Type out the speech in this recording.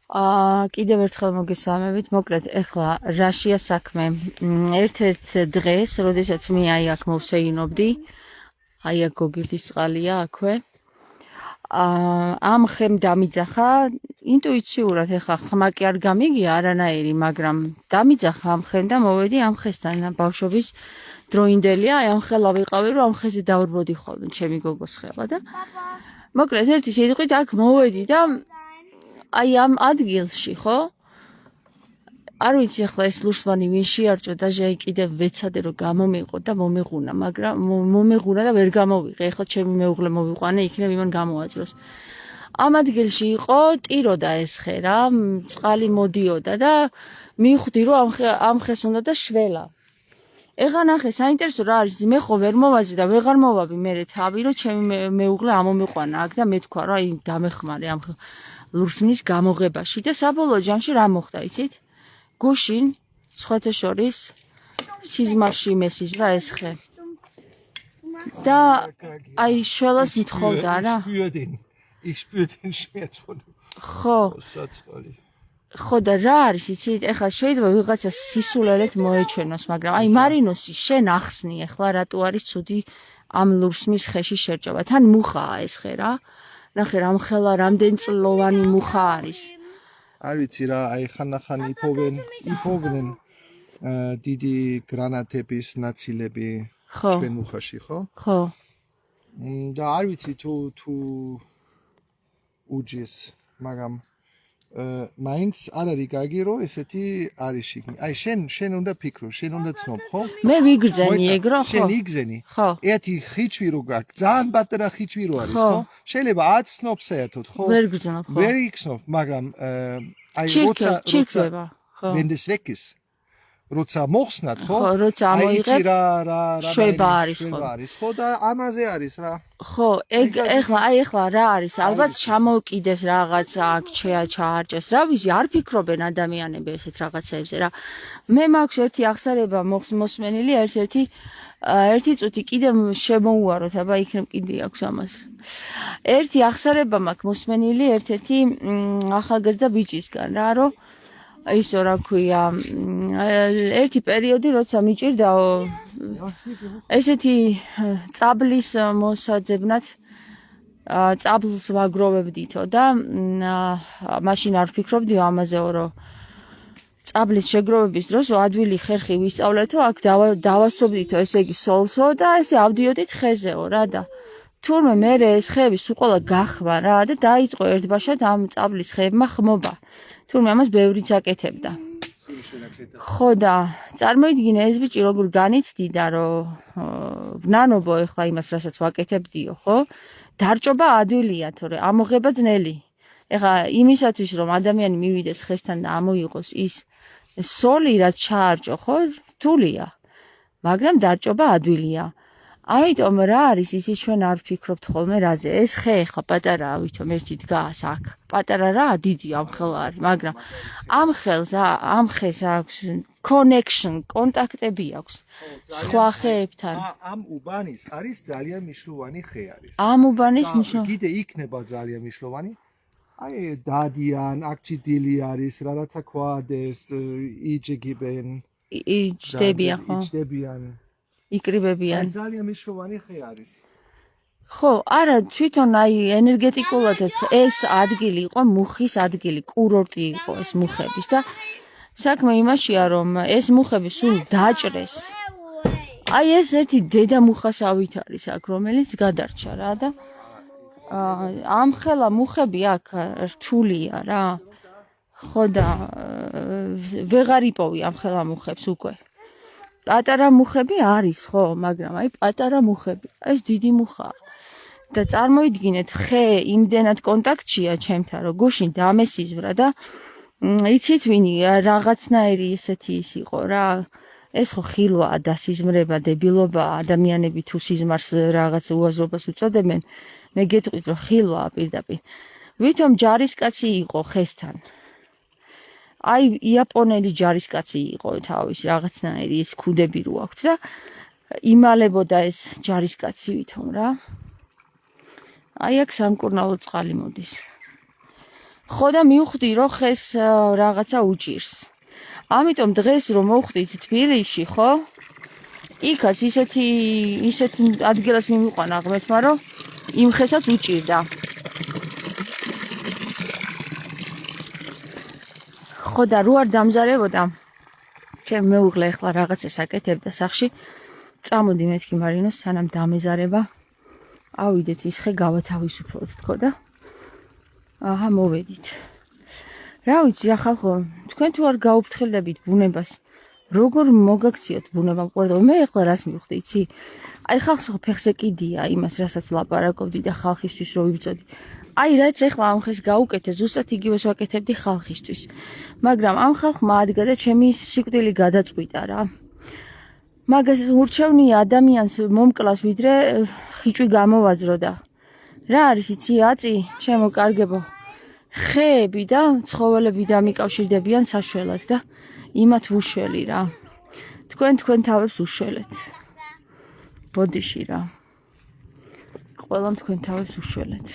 კიდევ ერთხელ მოგესალმებით. მოკლედ, ეხლა რაშია საქმე? ერთ-ერთ დღეს, როდესაც მე აქ მოვსეინობდი, აქ გოგირდის წყალია აქვე. ამ ხემ დამიძახა ინტუიციურად, ეხლა ხმა კი არ გამიგია არანაირი, მაგრამ დამიძახა ამ ხემ და მოვედი ამ ხესთან. ბავშვობის დროინდელია, ამ ხელა ვიყავი, რომ ამ ხეზე დავრბოდი ხოლმე ჩემი გოგოს ხელა და მოკლედ ერთი სიტყვით აქ მოვედი და აი ამ ადგილში, ხო? არ ვიცი ახლა ეს ლურსმანი ვინ შეარჭო და ჟე კიდევ ვეცადე რომ გამომიყო და მომეღუნა, მაგრამ მომეღუნა და ვერ გამოვიღე. ახლა ჩემი მეუღლე მოვიყვანე, იქნებ იმან გამოაძროს. ამ ადგილში იყო ტიროდა ეს ხე რა, წყალი მოდიოდა და მივხვდი რომ ამ ხეს უნდა და შველა. ეხლა ნახე, საინტერესო რა არის, მე ხო ვერ მოვაზი და ვეღარ მოვაბი მერე თავი, რომ ჩემი მეუღლე ამომიყვანა აქ და მე თქვა რომ აი დამეხმარე ამ ლურსმნის გამოღებაში და საბოლოო ჯამში რა მოხდა, იცით? გუშინ სხვათა შორის სიზმარში მესიზმრა ეს ხე. და აი შველას მთხოვდა რა. Ich spüre den Schmerz von ხო. ხო და რა არის, იცით? ეხლა შეიძლება ვიღაცა სისულელეთ მოეჩვენოს, მაგრამ აი მარინოსი შენ ახსნი ეხლა რატო არის ცუდი ამ ლურსმის ხეში შერჭობა. თან მუხაა ეს ხე რა. ნახე რამ ხელა რამდენ წლოვანი მუხა არის. არ ვიცი რა, აი ხანახან იპოვნენ დიდი გრანატების ნაწილები ჩვენ მუხაში, ხო? ხო. და არ ვიცი თუ უჯის, მაგრამ მაინც არ არის კარგი რომ ესეთი არის შიგნი. აი შენ უნდა ფიქრო, შენ უნდა ცნობ, ხო? მე ვიგრძენი ეგრო, ხო? შენ იგზენი. ხო. ერთი ხიჩვი რო გაქვს, ძალიან პატარა ხიჩვი რო არის, ხო? შეიძლება 10 ცნობ საერთოდ, ხო? ვერ გრძნობ, ხო? ვერ იგრძნობ, მაგრამ აი ჩირკება, ხო? ვენდეს ვეკის. როცა მოხსნათ, ხო? ხო, როცა ამოიღებ, შვება არის, ხო? ხო და ამაზე არის რა. ხო, ეხლა რა არის? ალბათ ჩამოუკიდეს რაღაც აქ ჩაარჭეს. რა ვიცი, არ ფიქრობენ ადამიანები ესეთ რაღაცებზე რა. მე მაქვს ერთი აღსარება მოსმენილი, ერთი წუთი კიდე შემოუაროთ, აბა იქნებ კიდე აქვს ამას. ერთი აღსარება მაქვს მოსმენილი ერთ-ერთი ახალგაზრდა ბიჭისგან რა, რომ ისო რა ქვია, ერთი პერიოდი როცა მიჭირდაო ესეთი წაბლის მოსაძებნად წაბლს ვაგროვებდითო და მაშინ არ ვფიქრობდიო ამაზეო, რომ წაბლის შეგროვების დროს ადვილი ხერხი ვისწავლეთო, აქ დავასვობდითო, ესე იგი სოლსო და ესე ავდიოდით ხეზეო რა და თურმე მე ეს ხეები სულ ყველა გახვა რა და დაიწყო ერთბაშად ამ წაბლის ხეებმა ხმობა. თურმე ამას ბევრიც აკეთებდა. ხო და წარმოიდგინე ეს ბიჭი როგორ განიცდიდა, რომ ვნანობო ეხლა იმას, რასაც ვაკეთებდიო, ხო? დარჭობა ადვილია, თორე ამოღება ძნელი. ეხლა იმისათვის, რომ ადამიანი მივიდეს ხესთან და ამოიღოს ის სოლი, რაც ჩაარჭო, ხო? რთულია. მაგრამ დარჭობა ადვილია. ამიტომ რა არის ისიც ჩვენ არ ვფიქრობთ ხოლმე რაზე. ეს ხე ეხლა პატარაა, ვითომ ერთი დგას აქ. პატარა რა, დიდი ამ ხელა არის, მაგრამ ამ ხეს აქვს connection, კონტაქტები აქვს სხვა ხეებთან. ამ უბანის არის ძალიან მნიშვნელოვანი ხე არის. ამ უბანის მნიშვნელოვანი. კიდე იქნება ძალიან მნიშვნელოვანი. აი დადიან, აქჭიდილი არის, რაღაცა ქვადეს, იჯგიბენ. იჯდებიან, ხო? იჯდებიან. იკრიბებიან. ძალიან მნიშვნელოვანი ხე არის. ხო, არა, თვითონ აი ენერგეტიკულადაც ეს ადგილი იყო მუხის ადგილი, კურორტი იყო ეს მუხების და საქმე იმაშია, რომ ეს მუხები სულ დაჭრეს. აი ეს ერთი დედა მუხასავით არის აქ, რომელიც გადარჩა რა და ამ ხელა მუხები აქ რთულია რა. ხო და ვეღარ იპოვი ამ ხელა მუხებს უკვე. პატარა მუხები არის, ხო, მაგრამ აი პატარა მუხები, ეს დიდი მუხაა. და წარმოიდგინეთ, ხე იმდენად კონტაქტშია ჩემთან, რომ გუშინ დამესიზმრა და იცით ვინი რაღაცნაირი ესეთი ის იყო რა. ეს ხო ხილვაა და სიზმრება, დებილობაა, ადამიანები თუ სიზმარს რაღაც უაზრობას უწოდებენ, მე გეტყვით, რომ ხილვაა პირდაპირ. ვითომ ჯარისკაცი იყო ხესთან. აი იაპონელი ჯარისკაცი იყო თავის რაღაცნაირი ეს ქუდები რო აქვს და იმალებოდა ეს ჯარისკაცი ვითომ რა. აი აქ სამკურნალო წყალი მოდის. ხო და მივხვდი რომ ხეს რაღაცა უჭირს. ამიტომ დღეს რომ მოვხვდით თბილისში, ხო? იქაც ისეთ ადგილას მივიყვანა ღმერთმა, რომ იმ ხესაც უჭირდა. ხო და რო არ დამზარებოდა, ჩემ მეუღლე ახლა რაღაცას აკეთებდა სახში. წამოდი მეთქი მარინოს, სანამ დამეზარება. ავიდეთ ის ხე გავათავისუფლოთ, თქო და აჰა, მოვედით. რა ვიცი რა ხალხო, თქვენ თუ არ გაუფრთხილდებით ბუნებას, როგორ მოგაქციოთ ბუნებამ ყურადღება? მე ახლა რას მივხვდი, იცი? აი ხალხს ხო ფეხზე კიდია იმას, რასაც ვლაპარაკობდი და ხალხისთვის რო ვიბრძოდი. აი რაც ახლა ამ ხეს გაუკეთე, ზუსტად იგივეს ვაკეთებდი ხალხისთვის. მაგრამ ამ ხალხმა ადგა და ჩემი სიკვდილი გადაწყვიტა რა. მაგას ურჩევნია ადამიანს მომკლას ვიდრე ხიჭვი გამოვაძრო. რა არის იცი აწი, ჩემო კარგებო? ხეები და ცხოველები დამიკავშირდებიან საშველად და იმათ ვუშველი რა. თქვენ თავებს უშველეთ. ბოდიში რა. ყველამ თქვენ თავებს უშველეთ.